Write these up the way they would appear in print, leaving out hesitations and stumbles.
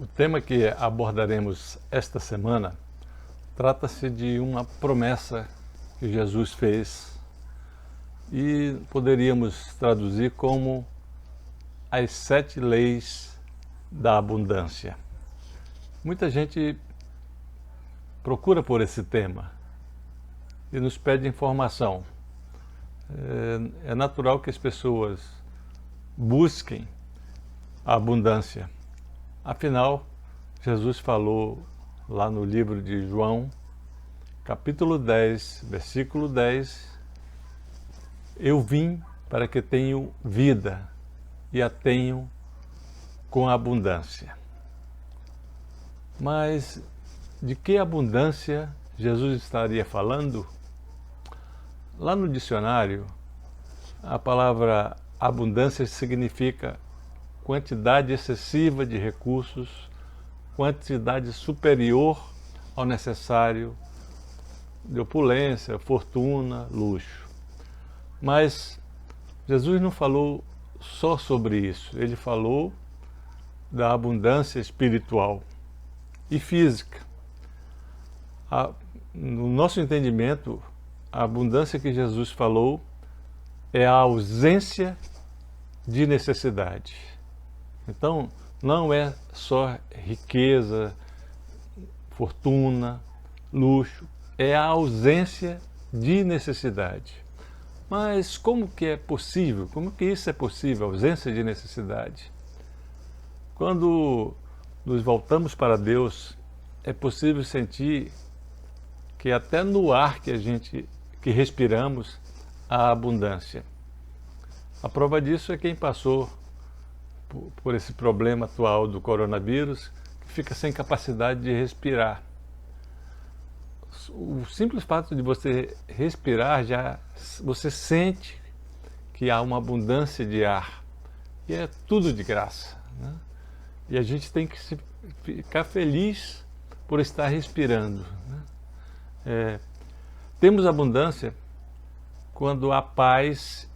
O tema que abordaremos esta semana trata-se de uma promessa que Jesus fez e poderíamos traduzir como as 7 leis da abundância. Muita gente procura por esse tema e nos pede informação. É natural que as pessoas busquem a abundância. Afinal, Jesus falou lá no livro de João, capítulo 10, versículo 10, eu vim para que tenham vida e a tenham com abundância. Mas de que abundância Jesus estaria falando? Lá no dicionário, a palavra abundância significa quantidade excessiva de recursos, quantidade superior ao necessário de opulência, fortuna, luxo. Mas Jesus não falou só sobre isso, ele falou da abundância espiritual e física. No nosso entendimento, a abundância que Jesus falou é a ausência de necessidade. Então, não é só riqueza, fortuna, luxo, é a ausência de necessidade. Mas como que é possível? Como que isso é possível, ausência de necessidade? Quando nos voltamos para Deus, é possível sentir que até no ar que respiramos, há abundância. A prova disso é quem passou por esse problema atual do coronavírus, que fica sem capacidade de respirar. O simples fato de você respirar, você sente que há uma abundância de ar. E é tudo de graça, né? E a gente tem que ficar feliz por estar respirando, né? Temos abundância quando há paz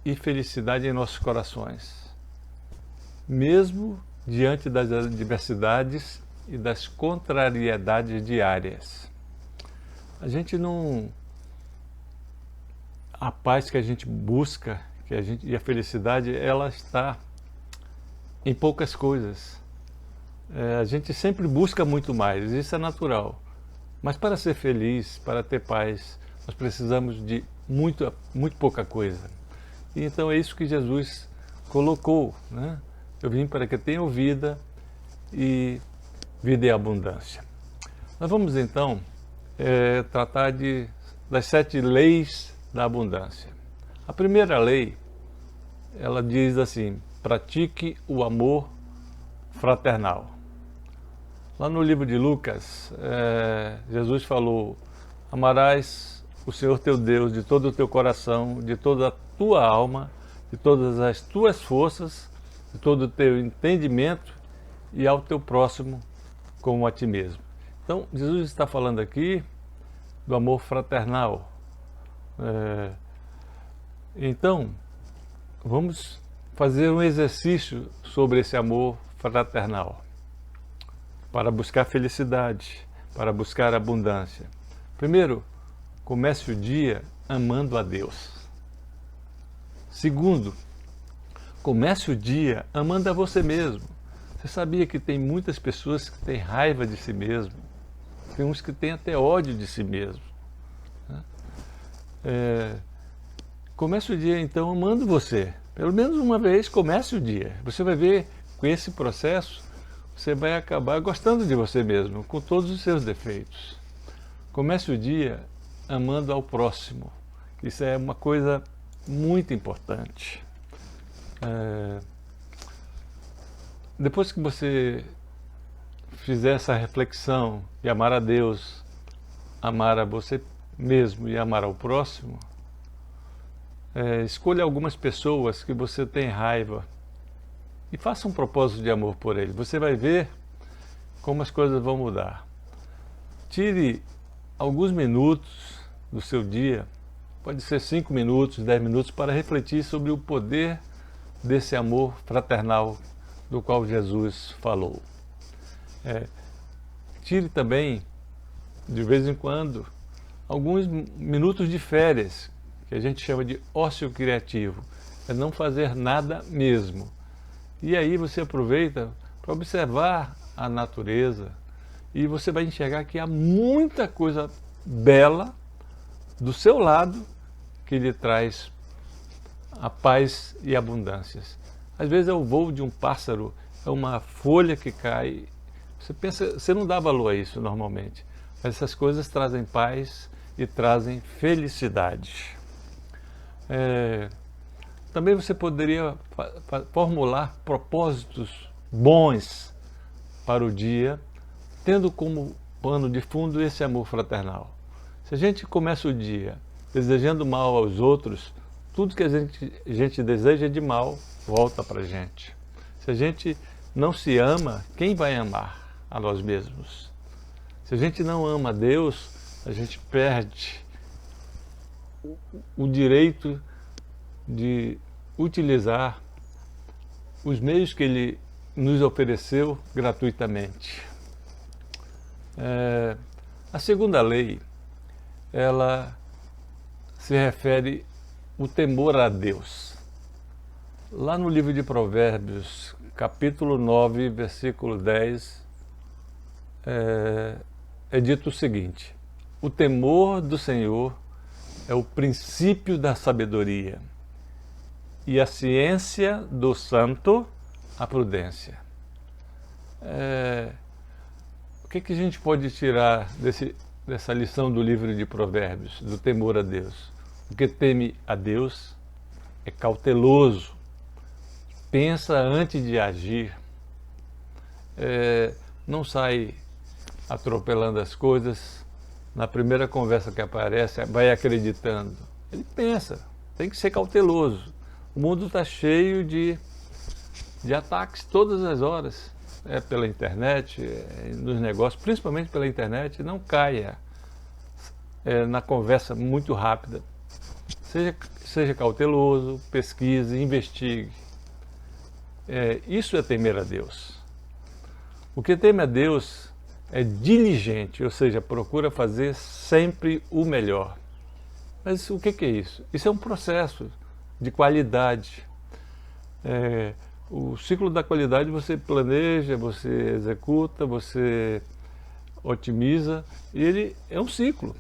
e felicidade em nossos corações, mesmo diante das adversidades e das contrariedades diárias. A paz que a gente busca, e a felicidade, ela está em poucas coisas. A gente sempre busca muito mais, isso é natural. Mas para ser feliz, para ter paz, nós precisamos de muito pouca coisa. E então é isso que Jesus colocou, né? Eu vim para que tenham vida e vida em abundância. Nós vamos então tratar das 7 leis da abundância. A primeira lei, ela diz assim: pratique o amor fraternal. Lá no livro de Lucas, Jesus falou: amarás o Senhor teu Deus de todo o teu coração, de toda a tua alma, de todas as tuas forças, de todo o teu entendimento e ao teu próximo como a ti mesmo. Então, Jesus está falando aqui do amor fraternal. Então, vamos fazer um exercício sobre esse amor fraternal, para buscar felicidade, para buscar abundância. Primeiro, comece o dia amando a Deus. Segundo, comece o dia amando a você mesmo. Você sabia que tem muitas pessoas que têm raiva de si mesmo? Tem uns que têm até ódio de si mesmo, né? Comece o dia então amando você. Pelo menos uma vez comece o dia. Você vai ver, com esse processo, você vai acabar gostando de você mesmo, com todos os seus defeitos. Comece o dia amando ao próximo. Isso é uma coisa muito importante. Depois que você fizer essa reflexão de amar a Deus, amar a você mesmo e amar ao próximo, escolha algumas pessoas que você tem raiva e faça um propósito de amor por ele. Você vai ver como as coisas vão mudar. Tire alguns minutos do seu dia, pode ser 5 minutos, 10 minutos, para refletir sobre o poder desse amor fraternal do qual Jesus falou. Tire também, de vez em quando, alguns minutos de férias, que a gente chama de ócio criativo. É não fazer nada mesmo. E aí você aproveita para observar a natureza e você vai enxergar que há muita coisa bela do seu lado que lhe traz a paz e abundâncias. Às vezes é o voo de um pássaro, é uma folha que cai. Você pensa, você não dá valor a isso normalmente, mas essas coisas trazem paz e trazem felicidade. Também você poderia formular propósitos bons para o dia, tendo como pano de fundo esse amor fraternal. Se a gente começa o dia desejando mal aos outros, tudo que a gente deseja de mal volta para a gente. Se a gente não se ama, quem vai amar a nós mesmos? Se a gente não ama a Deus, a gente perde o direito de utilizar os meios que Ele nos ofereceu gratuitamente. A segunda lei, ela se refere ao temor a Deus. Lá no livro de Provérbios, capítulo 9, versículo 10, é dito o seguinte: o temor do Senhor é o princípio da sabedoria, e a ciência do santo, a prudência. O que a gente pode tirar dessa lição do livro de Provérbios, do temor a Deus? O que teme a Deus é cauteloso, pensa antes de agir, não sai atropelando as coisas, na primeira conversa que aparece, vai acreditando. Ele pensa, tem que ser cauteloso. O mundo está cheio de ataques todas as horas, pela internet, nos negócios, principalmente pela internet. Não caia na conversa muito rápida. Seja cauteloso, pesquise, investigue. Isso é temer a Deus. O que teme a Deus é diligente, ou seja, procura fazer sempre o melhor. Mas o que é isso? Isso é um processo de qualidade. O ciclo da qualidade você planeja, você executa, você otimiza, e ele é um ciclo.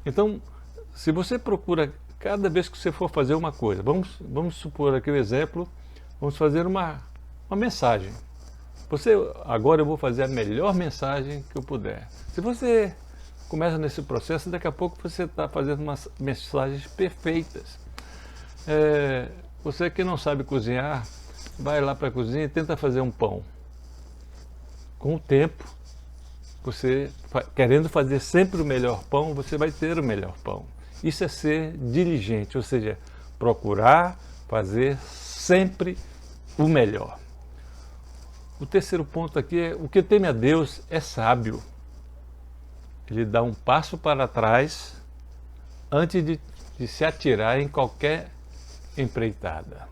Então, se você procura, cada vez que você for fazer uma coisa, vamos supor aqui o exemplo, vamos fazer uma mensagem. Agora eu vou fazer a melhor mensagem que eu puder. Se você começa nesse processo, daqui a pouco você está fazendo umas mensagens perfeitas. Você que não sabe cozinhar, vai lá para a cozinha e tenta fazer um pão. Com o tempo, você querendo fazer sempre o melhor pão, você vai ter o melhor pão. Isso é ser diligente, ou seja, procurar fazer sempre o melhor. O terceiro ponto aqui é: o que teme a Deus é sábio. Ele dá um passo para trás antes de se atirar em qualquer empreitada.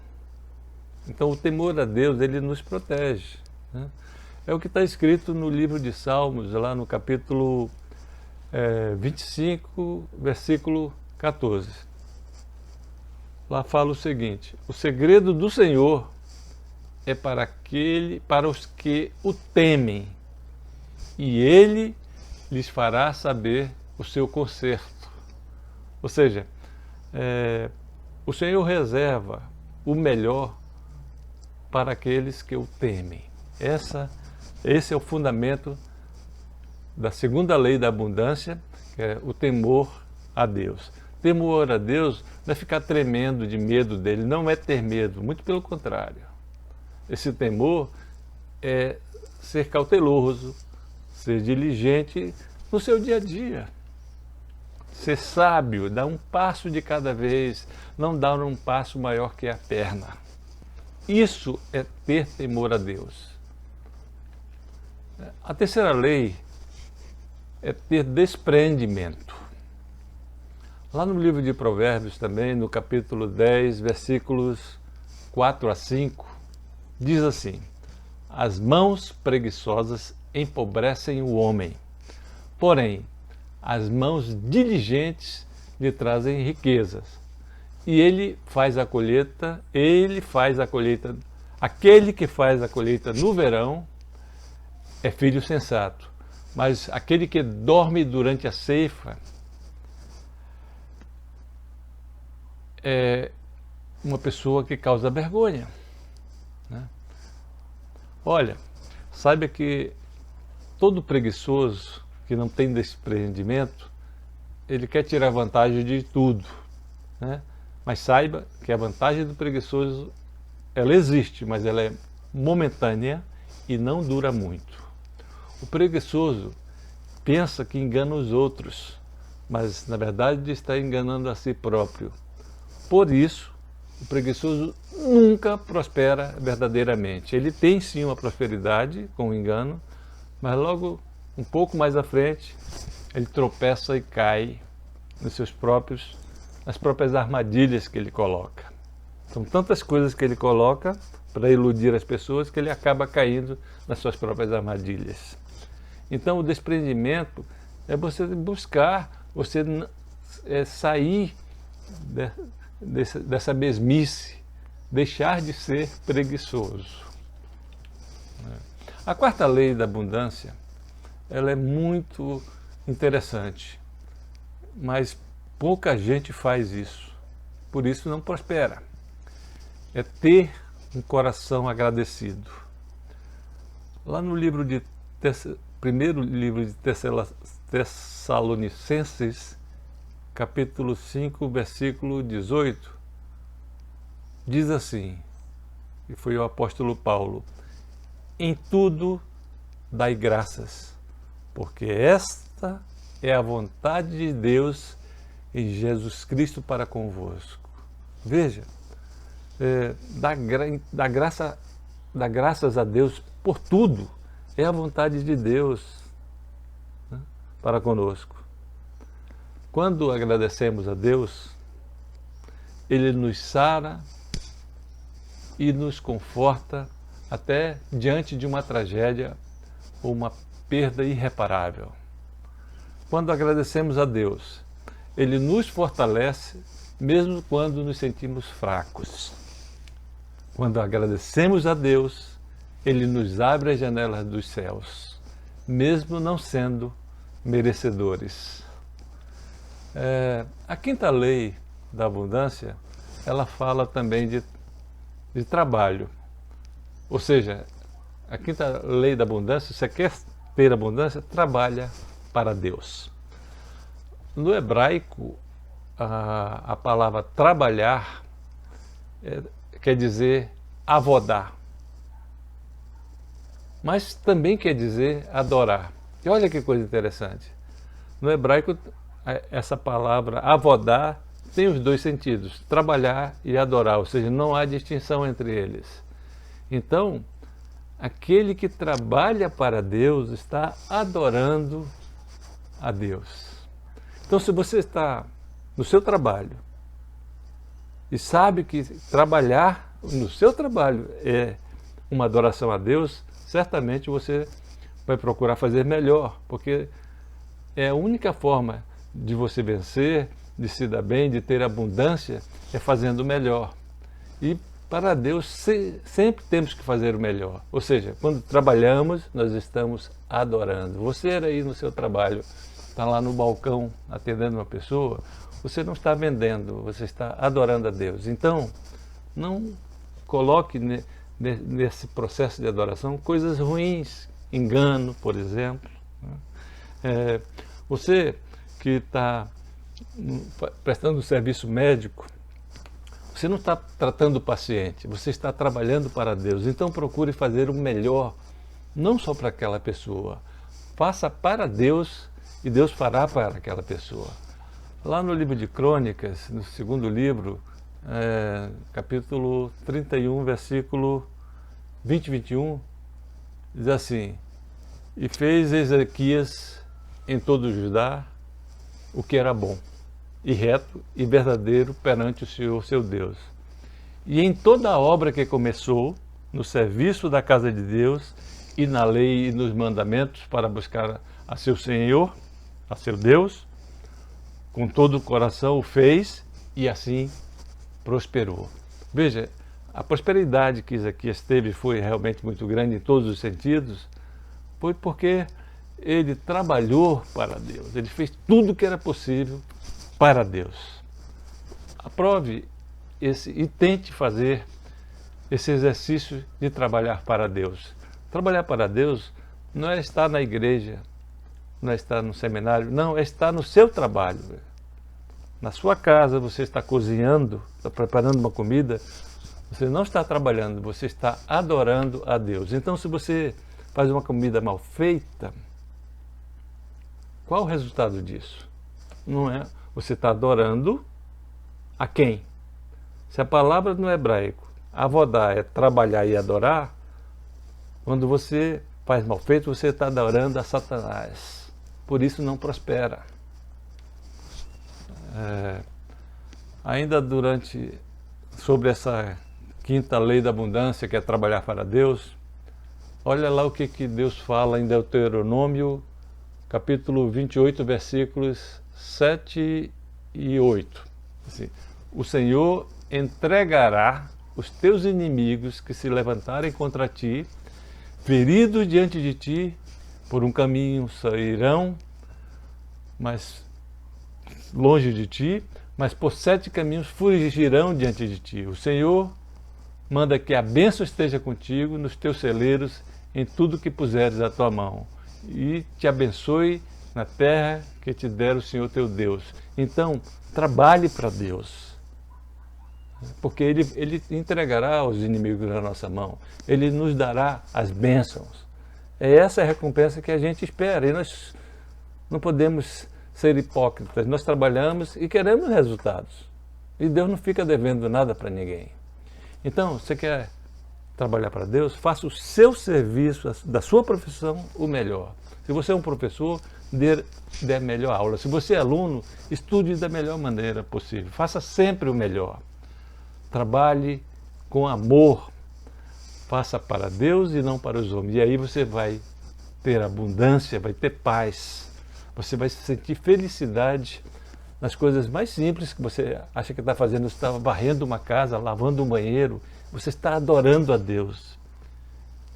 Então o temor a Deus, ele nos protege, né? É o que está escrito no livro de Salmos, lá no capítulo 25, versículo 14. Lá fala o seguinte: o segredo do Senhor é para os que o temem, e Ele lhes fará saber o seu conserto. Ou seja, o Senhor reserva o melhor para aqueles que o temem. Esse é o fundamento da segunda lei da abundância, que é o temor a Deus. Temor a Deus não é ficar tremendo de medo dele, não é ter medo, muito pelo contrário. Esse temor é ser cauteloso, ser diligente no seu dia a dia. Ser sábio, dar um passo de cada vez, não dar um passo maior que a perna. Isso é ter temor a Deus. A terceira lei é ter desprendimento. Lá no livro de Provérbios também, no capítulo 10, versículos 4 a 5, diz assim: as mãos preguiçosas empobrecem o homem. Porém, as mãos diligentes lhe trazem riquezas. E ele faz a colheita, aquele que faz a colheita no verão é filho sensato. Mas aquele que dorme durante a ceifa é uma pessoa que causa vergonha, né? Olha, saiba que todo preguiçoso que não tem desprendimento, ele quer tirar vantagem de tudo, né? Mas saiba que a vantagem do preguiçoso, ela existe, mas ela é momentânea e não dura muito. O preguiçoso pensa que engana os outros, mas na verdade está enganando a si próprio. Por isso, o preguiçoso nunca prospera verdadeiramente. Ele tem sim uma prosperidade com o engano, mas logo um pouco mais à frente ele tropeça e cai nas próprias armadilhas que ele coloca. São tantas coisas que ele coloca para iludir as pessoas que ele acaba caindo nas suas próprias armadilhas. Então o desprendimento é você buscar, você sair dessa mesmice, deixar de ser preguiçoso. A quarta lei da abundância, ela é muito interessante, mas pouca gente faz isso, por isso não prospera. É ter um coração agradecido. Lá no primeiro livro de Tessalonicenses, capítulo 5, versículo 18, diz assim, e foi o apóstolo Paulo: em tudo dai graças, porque esta é a vontade de Deus em Jesus Cristo para convosco. Veja, dá graças a Deus por tudo, é a vontade de Deus, né, para conosco. Quando agradecemos a Deus, Ele nos sara e nos conforta até diante de uma tragédia ou uma perda irreparável. Quando agradecemos a Deus, Ele nos fortalece mesmo quando nos sentimos fracos. Quando agradecemos a Deus, Ele nos abre as janelas dos céus, mesmo não sendo merecedores. A quinta lei da abundância, ela fala também de trabalho. Ou seja, a quinta lei da abundância, se você quer ter abundância, trabalha para Deus. No hebraico, a palavra trabalhar quer dizer avodar, mas também quer dizer adorar. E olha que coisa interessante. No hebraico, essa palavra avodar tem os dois sentidos, trabalhar e adorar, ou seja, não há distinção entre eles. Então, aquele que trabalha para Deus está adorando a Deus. Então, se você está no seu trabalho e sabe que trabalhar no seu trabalho é uma adoração a Deus, certamente você vai procurar fazer melhor, porque é a única forma de você vencer, de se dar bem, de ter abundância, é fazendo melhor. E para Deus sempre temos que fazer o melhor. Ou seja, quando trabalhamos, nós estamos adorando. Você aí no seu trabalho, está lá no balcão atendendo uma pessoa, você não está vendendo, você está adorando a Deus. Então, não coloque nesse processo de adoração coisas ruins, engano, por exemplo. Você que está prestando um serviço médico, você não está tratando o paciente, você está trabalhando para Deus. Então procure fazer o melhor, não só para aquela pessoa. Faça para Deus e Deus fará para aquela pessoa. Lá no livro de Crônicas, no segundo livro, capítulo 31, versículo 20 e 21, diz assim: e fez Ezequias em todo o Judá o que era bom, e reto e verdadeiro perante o Senhor seu Deus. E em toda a obra que começou, no serviço da casa de Deus, e na lei e nos mandamentos para buscar a seu Senhor, a seu Deus, com todo o coração o fez e assim prosperou. Veja, a prosperidade que Ezequias teve foi realmente muito grande em todos os sentidos, foi porque ele trabalhou para Deus, ele fez tudo o que era possível para Deus. Aprove e tente fazer esse exercício de trabalhar para Deus. Trabalhar para Deus não é estar na igreja, não é estar no seminário, não, é estar no seu trabalho. Na sua casa você está cozinhando, está preparando uma comida, você não está trabalhando, você está adorando a Deus. Então, se você faz uma comida mal feita, qual o resultado disso? Não é? Você está adorando a quem? Se a palavra no hebraico, avodar, é trabalhar e adorar, quando você faz mal feito, você está adorando a Satanás. Por isso não prospera. Ainda sobre essa quinta lei da abundância, que é trabalhar para Deus, olha lá o que Deus fala em Deuteronômio, capítulo 28, versículos 7 e 8. Assim, o Senhor entregará os teus inimigos que se levantarem contra ti, feridos diante de ti, por um caminho sairão, mas longe de ti, mas por 7 caminhos fugirão diante de ti. O Senhor manda que a bênção esteja contigo nos teus celeiros, em tudo que puseres a tua mão, e te abençoe na terra que te der o Senhor teu Deus. Então, trabalhe para Deus, porque Ele entregará os inimigos na nossa mão, Ele nos dará as bênçãos. É essa a recompensa que a gente espera, e nós não podemos ser hipócritas. Nós trabalhamos e queremos resultados, e Deus não fica devendo nada para ninguém. Então, você quer trabalhar para Deus? Faça o seu serviço, da sua profissão, o melhor. Se você é um professor, dê a melhor aula. Se você é aluno, estude da melhor maneira possível. Faça sempre o melhor. Trabalhe com amor. Faça para Deus e não para os homens. E aí você vai ter abundância, vai ter paz. Você vai sentir felicidade nas coisas mais simples que você acha que está fazendo. Você está varrendo uma casa, lavando um banheiro. Você está adorando a Deus.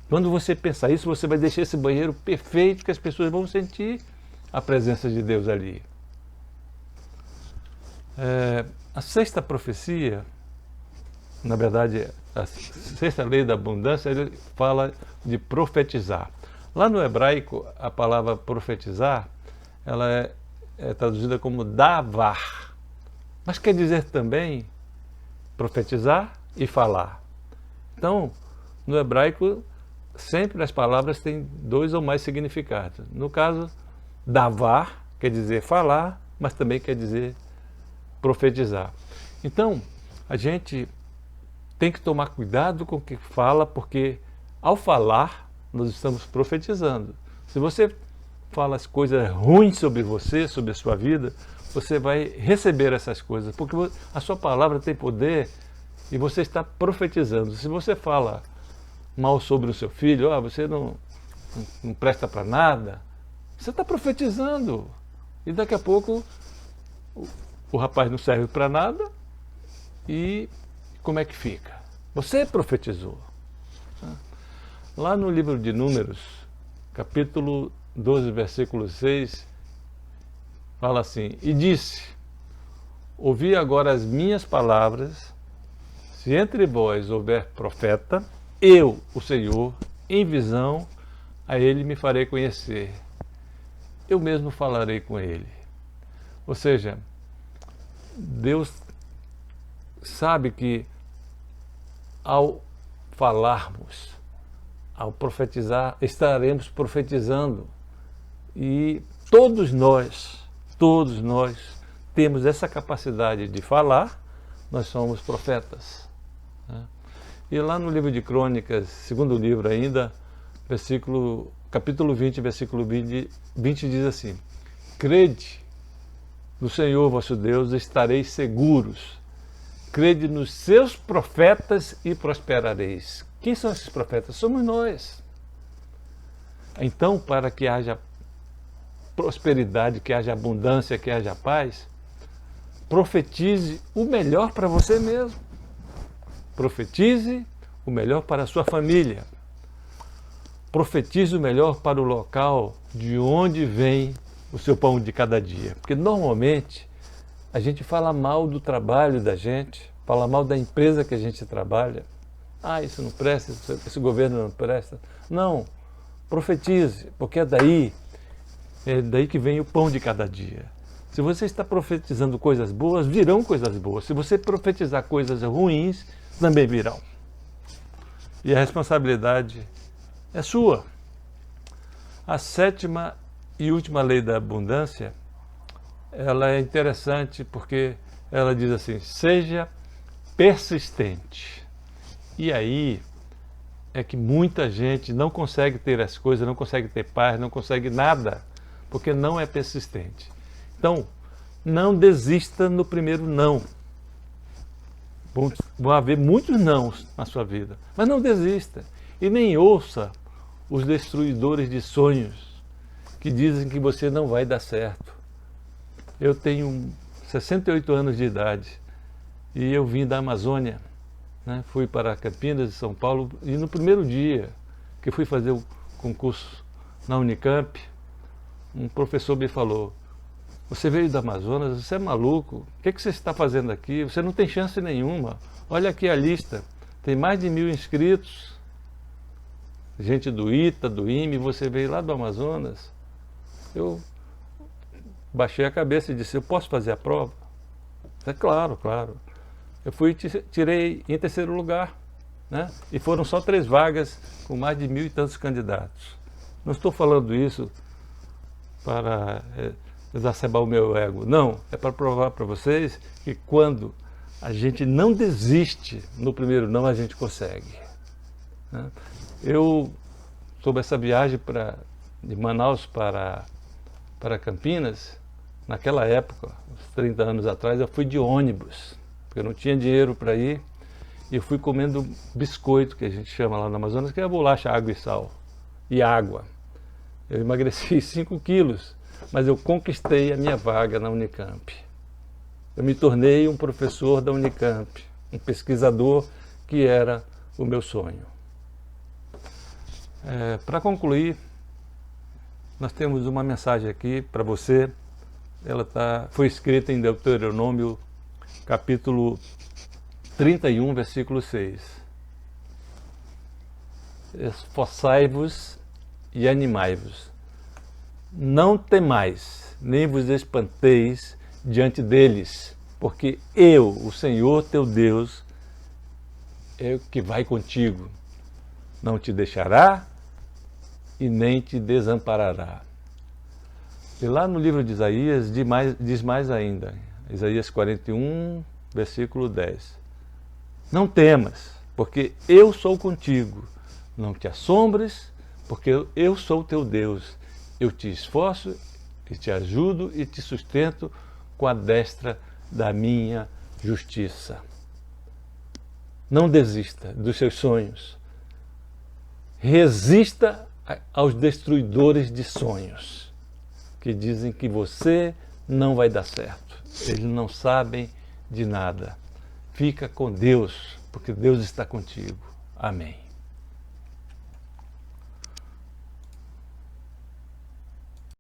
Quando você pensar isso, você vai deixar esse banheiro perfeito, que as pessoas vão sentir a presença de Deus ali. A sexta profecia, na verdade, a sexta lei da abundância, ele fala de profetizar. Lá no hebraico, a palavra profetizar, ela é traduzida como davar, mas quer dizer também profetizar e falar. Então, no hebraico, sempre as palavras têm 2 ou mais significados. No caso, davar quer dizer falar, mas também quer dizer profetizar. Então, a gente tem que tomar cuidado com o que fala, porque ao falar, nós estamos profetizando. Se você fala as coisas ruins sobre você, sobre a sua vida, você vai receber essas coisas, porque a sua palavra tem poder e você está profetizando. Se você fala mal sobre o seu filho, você não presta para nada, você está profetizando. E daqui a pouco o rapaz não serve para nada, e como é que fica? Você profetizou. Lá no livro de Números, capítulo 12, versículo 6, fala assim: e disse, ouvi agora as minhas palavras, se entre vós houver profeta, eu, o Senhor, em visão, a ele me farei conhecer. Eu mesmo falarei com ele. Ou seja, Deus sabe que ao falarmos, ao profetizar, estaremos profetizando. E todos nós temos essa capacidade de falar, nós somos profetas. E lá no livro de Crônicas, segundo livro ainda, capítulo 20, versículo 20 diz assim: crede no Senhor vosso Deus, estareis seguros. Crede nos seus profetas e prosperareis. Quem são esses profetas? Somos nós. Então, para que haja prosperidade, que haja abundância, que haja paz, profetize o melhor para você mesmo. Profetize o melhor para a sua família. Profetize o melhor para o local de onde vem o seu pão de cada dia. Porque normalmente a gente fala mal do trabalho da gente, fala mal da empresa que a gente trabalha. Ah, isso não presta, esse governo não presta. Não, profetize, porque é daí que vem o pão de cada dia. Se você está profetizando coisas boas, virão coisas boas. Se você profetizar coisas ruins, também virão. E a responsabilidade é sua. A 7ª e última lei da abundância, ela é interessante porque ela diz assim: seja persistente. E aí é que muita gente não consegue ter as coisas, não consegue ter paz, não consegue nada, porque não é persistente. Então, não desista no primeiro não. Vão haver muitos nãos na sua vida, mas não desista. E nem ouça os destruidores de sonhos que dizem que você não vai dar certo. Eu tenho 68 anos de idade e eu vim da Amazônia, né? Fui para Campinas, de São Paulo, e no primeiro dia que fui fazer o concurso na Unicamp, um professor me falou: você veio do Amazonas, você é maluco, o que você está fazendo aqui? Você não tem chance nenhuma. Olha aqui a lista, tem mais de 1000 inscritos, gente do ITA, do IME, você veio lá do Amazonas. Eu baixei a cabeça e disse: eu posso fazer a prova? É claro, claro. Eu fui e tirei em 3º lugar, né? E foram só 3 vagas com mais de 1000 e tantos candidatos. Não estou falando isso para exacerbar o meu ego, não, é para provar para vocês que quando a gente não desiste no primeiro não, a gente consegue, né? Eu, sobre essa viagem de Manaus para Campinas, naquela época, uns 30 anos atrás, eu fui de ônibus, porque eu não tinha dinheiro para ir, e eu fui comendo biscoito, que a gente chama lá no Amazonas, que é a bolacha, água e sal, e água. Eu emagreci 5 quilos, mas eu conquistei a minha vaga na Unicamp. Eu me tornei um professor da Unicamp, um pesquisador que era o meu sonho. Para concluir, nós temos uma mensagem aqui para você. Ela foi escrita em Deuteronômio, capítulo 31, versículo 6. Esforçai-vos e animai-vos. Não temais, nem vos espanteis diante deles, porque eu, o Senhor teu Deus, é o que vai contigo. Não te deixará e nem te desamparará. E lá no livro de Isaías diz mais ainda, Isaías 41, versículo 10. Não temas, porque eu sou contigo. Não te assombres, porque eu sou teu Deus. Eu te esforço e te ajudo e te sustento com a destra da minha justiça. Não desista dos seus sonhos. Resista aos destruidores de sonhos, que dizem que você não vai dar certo. Eles não sabem de nada. Fica com Deus, porque Deus está contigo. Amém.